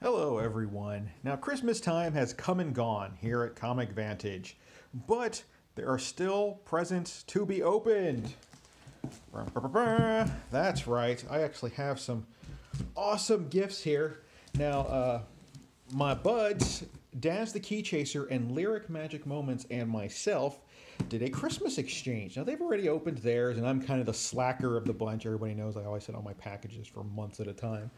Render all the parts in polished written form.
Hello everyone. Now Christmas time has come and gone here at Comic Vantage, but there are still presents to be opened. That's right, I actually have some awesome gifts here. Now, my buds, Daz the Key Chaser and Lyric Magic Moments and myself did a Christmas exchange. Now they've already opened theirs and I'm kind of the slacker of the bunch. Everybody knows I always sit on my packages for months at a time.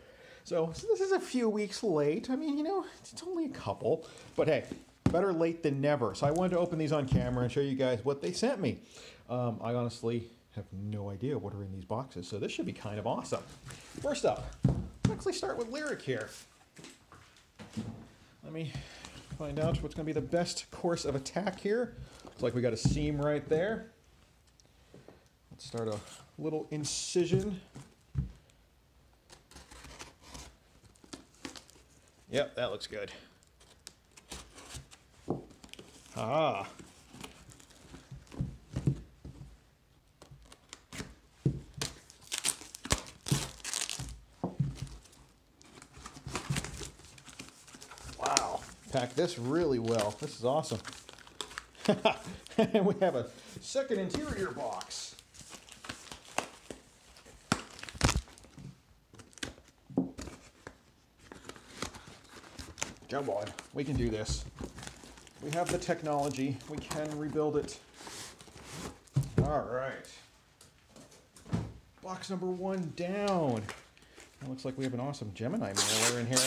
So this is a few weeks late. I mean, it's only a couple. But hey, better late than never. So I wanted to open these on camera and show you guys what they sent me. I honestly have no idea what are in these boxes, so this should be kind of awesome. First up, let's actually start with Lyric here. Let me find out what's going to be the best course of attack here. Looks like we got a seam right there. Let's start a little incision. Yep, that looks good. Ah. Wow, packed this really well. This is awesome. And we have a second interior box. Come on, we can do this. We have the technology. We can rebuild it. All right. Box number one down. It looks like we have an awesome Gemini mailer in here.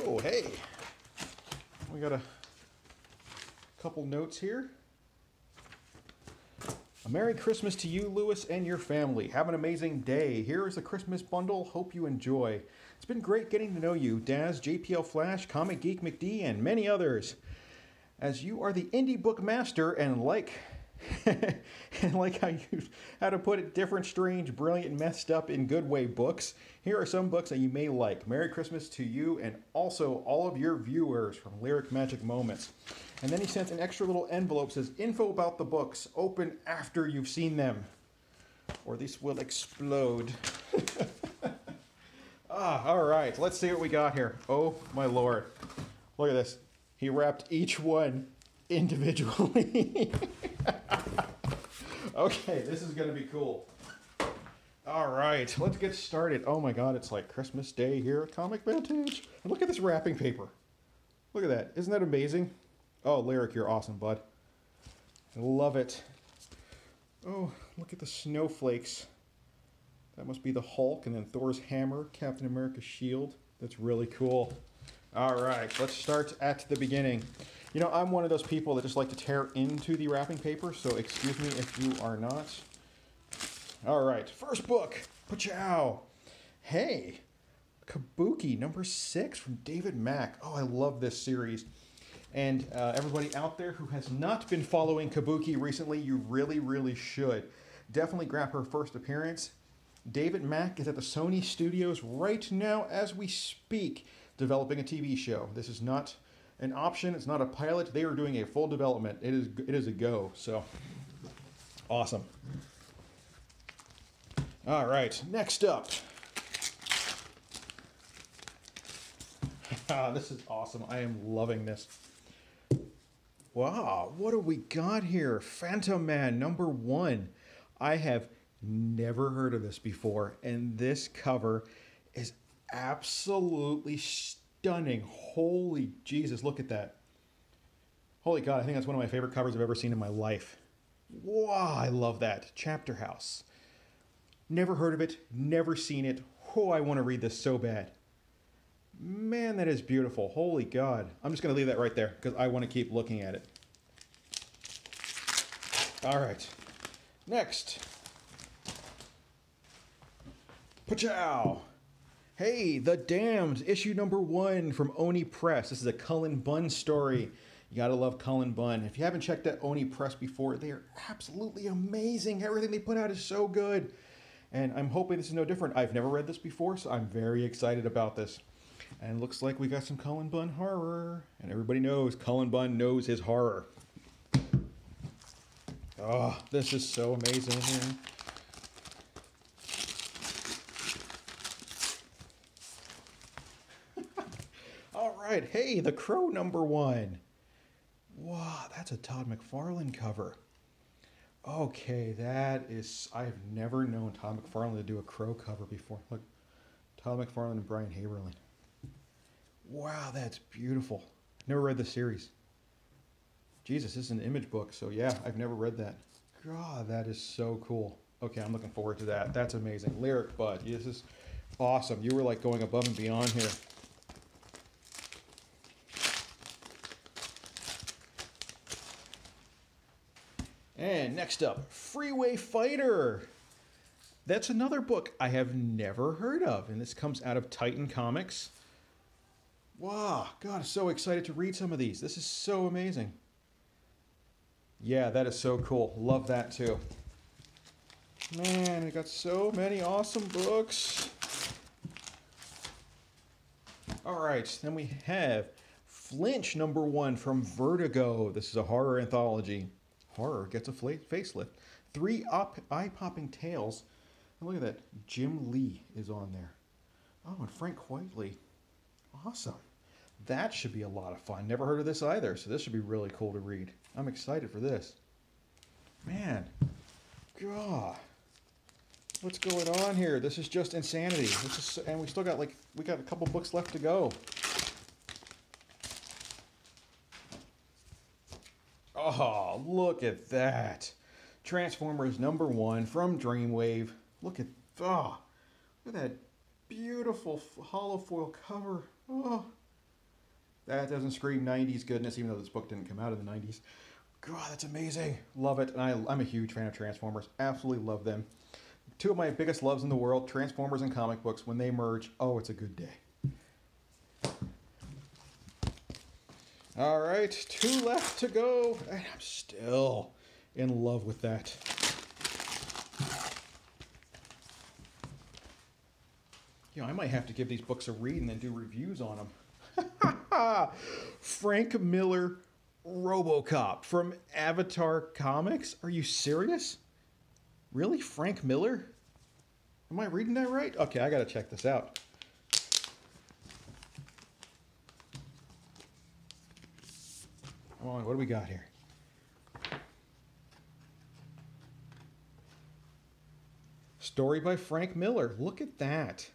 Oh, hey. We got a couple notes here. A Merry Christmas to you, Lewis, and your family. Have an amazing day. Here is a Christmas bundle. Hope you enjoy. It's been great getting to know you, Daz, JPL Flash, Comic Geek McD, and many others. As you are the indie book master and like how to put it, different, strange, brilliant, messed up in good way books, here are some books that you may like. Merry Christmas to you and also all of your viewers from Lyric Magic Moments. And then he sent an extra little envelope, says, info about the books, open after you've seen them, or these will explode. All right, let's see what we got here. Oh, my Lord. Look at this. He wrapped each one individually. Okay, this is going to be cool. All right, let's get started. Oh my God, it's like Christmas Day here at Comic Vantage. And look at this wrapping paper. Look at that. Isn't that amazing? Oh, Lyric, you're awesome, bud. I love it. Oh, look at the snowflakes. That must be the Hulk, and then Thor's hammer, Captain America's shield. That's really cool. All right, let's start at the beginning. You know, I'm one of those people that just like to tear into the wrapping paper, so excuse me if you are not. All right, first book, Pachow. Hey, Kabuki, number 6 from David Mack. Oh, I love this series. And everybody out there who has not been following Kabuki recently, you really, really should. Definitely grab her first appearance. David Mack is at the Sony Studios right now as we speak, developing a TV show. This is not an option. It's not a pilot. They are doing a full development. It is a go. So awesome. All right, next up. This is awesome. I am loving this. Wow, what do we got here? Phantom Man number 1. I have never heard of this before, and this cover is absolutely stunning. Holy Jesus, look at that. Holy God, I think that's one of my favorite covers I've ever seen in my life. Wow, I love that. Chapter House. Never heard of it, never seen it. Oh, I want to read this so bad. Man, that is beautiful. Holy God. I'm just going to leave that right there because I want to keep looking at it. All right. Next. Pachow. Hey, The Damned, issue number 1 from Oni Press. This is a Cullen Bunn story. You gotta love Cullen Bunn. If you haven't checked out Oni Press before, they are absolutely amazing. Everything they put out is so good. And I'm hoping this is no different. I've never read this before, so I'm very excited about this. And it looks like we got some Cullen Bunn horror. And everybody knows Cullen Bunn knows his horror. Oh, this is so amazing. right. Hey, The Crow #1. Wow, that's a Todd McFarlane cover. Okay, that is... I've never known Todd McFarlane to do a Crow cover before. Look, Todd McFarlane and Brian Haberlin. Wow, that's beautiful. Never read the series. Jesus, this is an image book, so yeah, I've never read that. God, that is so cool. Okay, I'm looking forward to that. That's amazing. Lyric Bud, this is awesome. You were like going above and beyond here. And next up, Freeway Fighter. That's another book I have never heard of, and this comes out of Titan Comics. Wow, God, I'm so excited to read some of these. This is so amazing. Yeah, that is so cool. Love that too. Man, I got so many awesome books. All right, then we have Flinch #1 from Vertigo. This is a horror anthology. Horror gets a facelift. 3 eye-popping tales. And look at that. Jim Lee is on there. Oh, and Frank Whiteley. Awesome. That should be a lot of fun. Never heard of this either, so this should be really cool to read. I'm excited for this. Man. God. What's going on here? This is just insanity. This is, and we still got we got a couple books left to go. Oh, look at that. Transformers #1 from Dreamwave. Look at that beautiful hollow foil cover. Oh, that doesn't scream 90s goodness, even though this book didn't come out in the 90s. God, that's amazing. Love it. And I'm a huge fan of Transformers. Absolutely love them. 2 of my biggest loves in the world, Transformers and comic books. When they merge, oh, it's a good day. All right, 2 left to go. And I'm still in love with that. You know, I might have to give these books a read and then do reviews on them. Frank Miller RoboCop from Avatar Comics. Are you serious? Really? Frank Miller? Am I reading that right? Okay, I got to check this out. Come on, what do we got here? Story by Frank Miller. Look at that.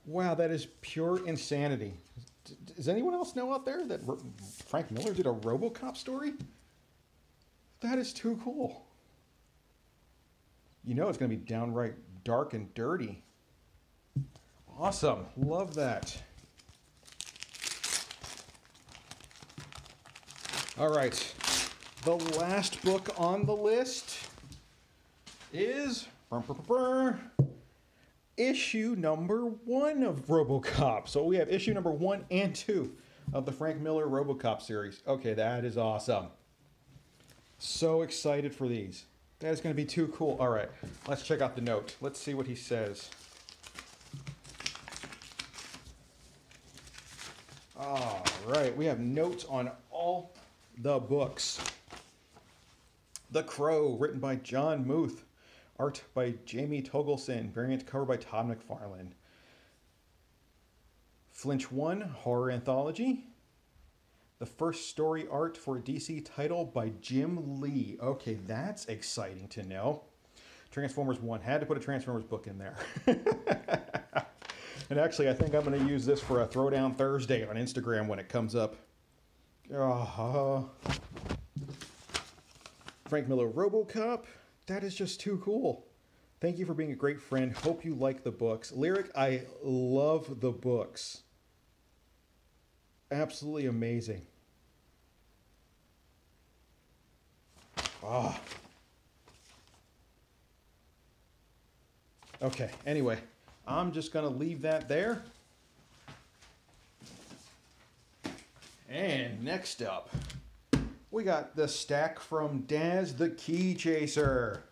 Wow, that is pure insanity. Does anyone else know out there that Frank Miller did a RoboCop story? That is too cool. You know it's going to be downright dark and dirty. Awesome. Love that. All right. The last book on the list is issue #1 of RoboCop. So we have issue #1 and 2 of the Frank Miller RoboCop series. Okay, that is awesome. So excited for these. That is going to be too cool. All right, let's check out the note. Let's see what he says. All right, we have notes on all the books. The Crow, written by John Muth. Art by Jamie Togelson. Variant cover by Todd McFarlane. Flinch 1, horror anthology. The first story art for a DC title by Jim Lee. Okay, that's exciting to know. Transformers 1. Had to put a Transformers book in there. And actually, I think I'm going to use this for a Throwdown Thursday on Instagram when it comes up. Frank Miller RoboCop. That is just too cool. Thank you for being a great friend. Hope you like the books. Lyric, I love the books. Absolutely amazing. Ah. Okay, anyway, I'm just going to leave that there. And next up, we got the stack from Daz the Key Chaser.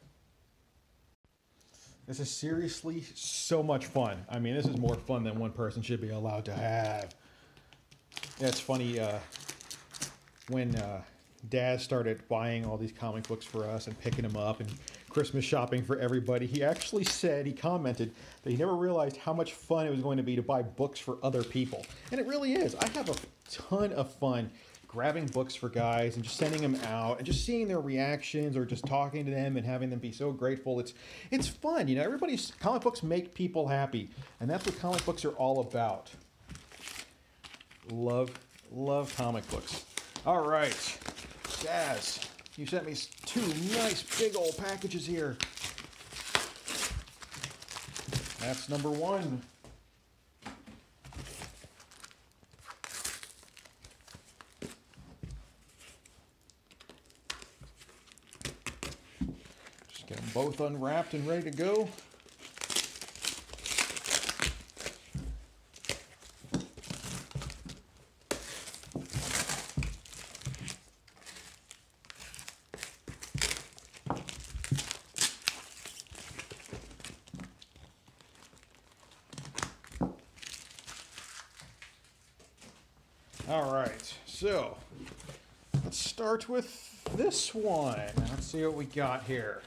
This is seriously so much fun. I mean, this is more fun than one person should be allowed to have. Yeah, it's funny, when Daz started buying all these comic books for us and picking them up and Christmas shopping for everybody. He actually said, he commented, that he never realized how much fun it was going to be to buy books for other people. And it really is. I have a ton of fun grabbing books for guys and just sending them out and just seeing their reactions or just talking to them and having them be so grateful. It's fun. You know, comic books make people happy. And that's what comic books are all about. Love comic books. All right. Jazz, you sent me 2 nice big old packages here. That's number 1. Just get them both unwrapped and ready to go. All right, so let's start with this one. Let's see what we got here.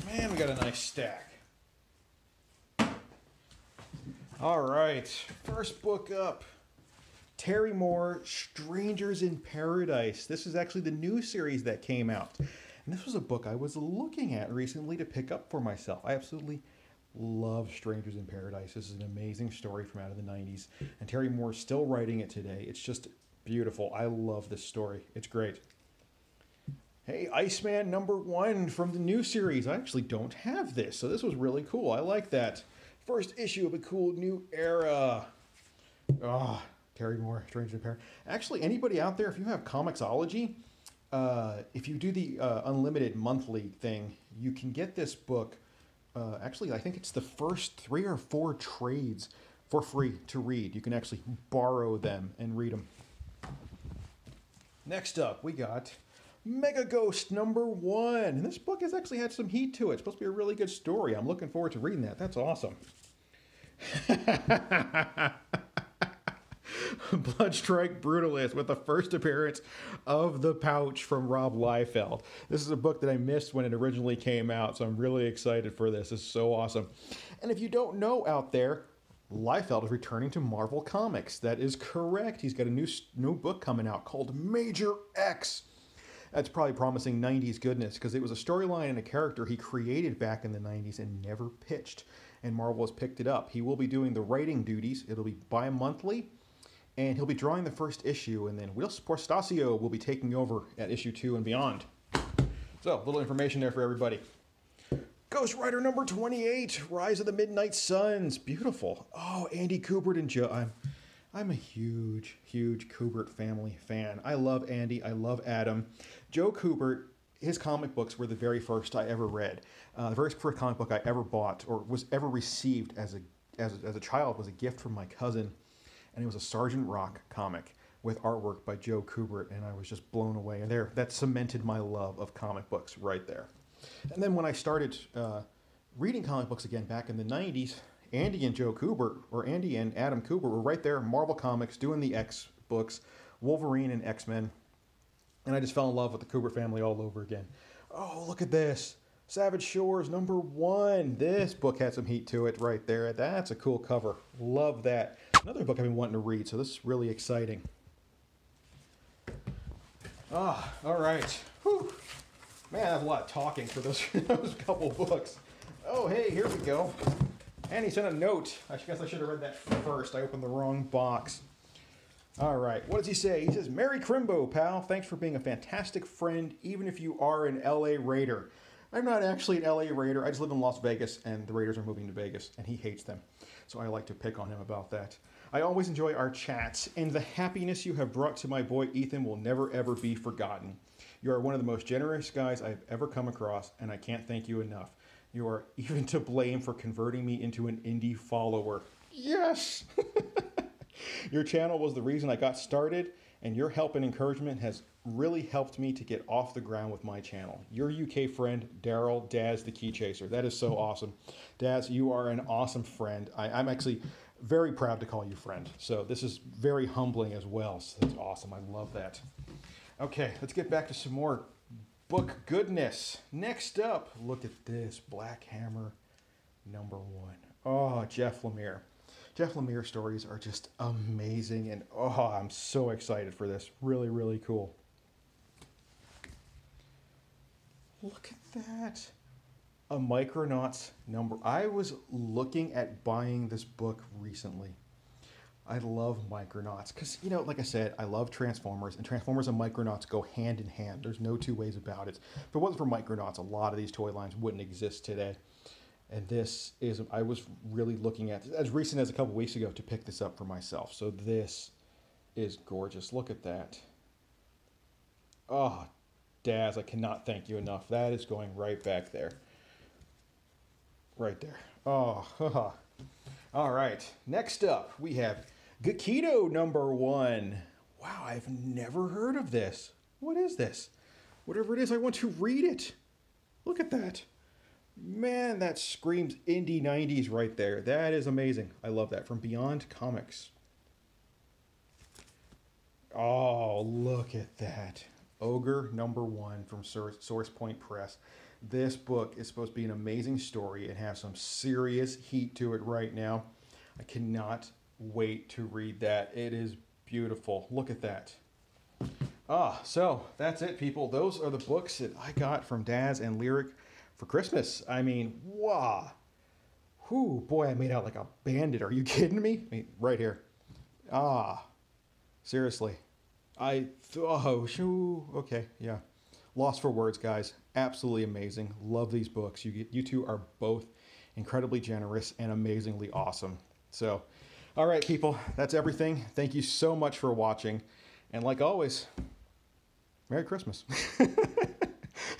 Man, we got a nice stack. All right, first book up. Terry Moore, Strangers in Paradise. This is actually the new series that came out. And this was a book I was looking at recently to pick up for myself. I absolutely love Strangers in Paradise. This is an amazing story from out of the 90s. And Terry Moore's still writing it today. It's just beautiful. I love this story. It's great. Hey, Iceman #1 from the new series. I actually don't have this, so this was really cool. I like that. First issue of a cool new era. Terry Moore, Strangers in Paradise. Actually, anybody out there, if you have Comixology, if you do the unlimited monthly thing, you can get this book. Actually, I think it's the first 3 or 4 trades for free to read. You can actually borrow them and read them. Next up, we got Mega Ghost #1. And this book has actually had some heat to it. It's supposed to be a really good story. I'm looking forward to reading that. That's awesome. Bloodstrike Brutalist with the first appearance of The Pouch from Rob Liefeld. This is a book that I missed when it originally came out, so I'm really excited for this. This is so awesome. And if you don't know out there, Liefeld is returning to Marvel Comics. That is correct. He's got a new book coming out called Major X. That's probably promising 90s goodness because it was a storyline and a character he created back in the 90s and never pitched. And Marvel has picked it up. He will be doing the writing duties. It'll be bi-monthly. And he'll be drawing the first issue, and then Will Portasio will be taking over at issue 2 and beyond. So, a little information there for everybody. Ghost Rider #28, Rise of the Midnight Suns. Beautiful. Oh, Andy Kubert and Joe. I'm a huge, huge Kubert family fan. I love Andy. I love Adam. Joe Kubert, his comic books were the very first I ever read. The very first comic book I ever bought or was ever received as a child was a gift from my cousin. And it was a Sergeant Rock comic with artwork by Joe Kubert, and I was just blown away. And that cemented my love of comic books right there. And then when I started reading comic books again back in the 90s, Andy and Joe Kubert, or Andy and Adam Kubert, were right there in Marvel Comics doing the X books, Wolverine and X-Men. And I just fell in love with the Kubert family all over again. Oh, look at this. Savage Shores #1. This book had some heat to it right there. That's a cool cover. Love that. Another book I've been wanting to read, so this is really exciting. All right. Whew. Man, that's a lot of talking for those couple books. Oh, hey, here we go. And he sent a note. I guess I should have read that first. I opened the wrong box. All right, what does he say? He says, Merry Crimbo, pal. Thanks for being a fantastic friend, even if you are an LA Raider. I'm not actually an LA Raider. I just live in Las Vegas, and the Raiders are moving to Vegas, and he hates them. So I like to pick on him about that. I always enjoy our chats, and the happiness you have brought to my boy Ethan will never, ever be forgotten. You are one of the most generous guys I've ever come across, and I can't thank you enough. You are even to blame for converting me into an indie follower. Yes! Your channel was the reason I got started, and your help and encouragement has really helped me to get off the ground with my channel. Your UK friend, Daryl Daz the Key Chaser. That is so awesome. Daz, you are an awesome friend. I'm actually very proud to call you friend. So this is very humbling as well. So that's awesome. I love that. Okay, let's get back to some more book goodness. Next up, look at this, Black Hammer #1. Oh, Jeff Lemire. Jeff Lemire stories are just amazing, and oh, I'm so excited for this. Really, really cool. Look at that. A Micronauts number. I was looking at buying this book recently. I love Micronauts because, you know, like I said, I love Transformers, and Transformers and Micronauts go hand in hand. There's no two ways about it. If it wasn't for Micronauts, a lot of these toy lines wouldn't exist today. And this is, I was really looking at, as recent as a couple weeks ago, to pick this up for myself. So this is gorgeous. Look at that. Oh, Daz, I cannot thank you enough. That is going right back there. Right there. Oh, haha. All right. Next up, we have Gekido #1. Wow, I've never heard of this. What is this? Whatever it is, I want to read it. Look at that. Man, that screams indie 90s right there. That is amazing. I love that. From Beyond Comics. Oh, look at that. Ogre #1 from Source Point Press. This book is supposed to be an amazing story and have some serious heat to it right now. I cannot wait to read that. It is beautiful. Look at that. So that's it, people. Those are the books that I got from Daz and Lyric for Christmas. I mean, wow. Whew, boy, I made out like a bandit. Are you kidding me? I mean, right here. Seriously. Okay, yeah. Lost for words, guys. Absolutely amazing. Love these books. You two are both incredibly generous and amazingly awesome. So, all right, people, that's everything. Thank you so much for watching. And like always, Merry Christmas.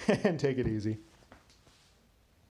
And take it easy.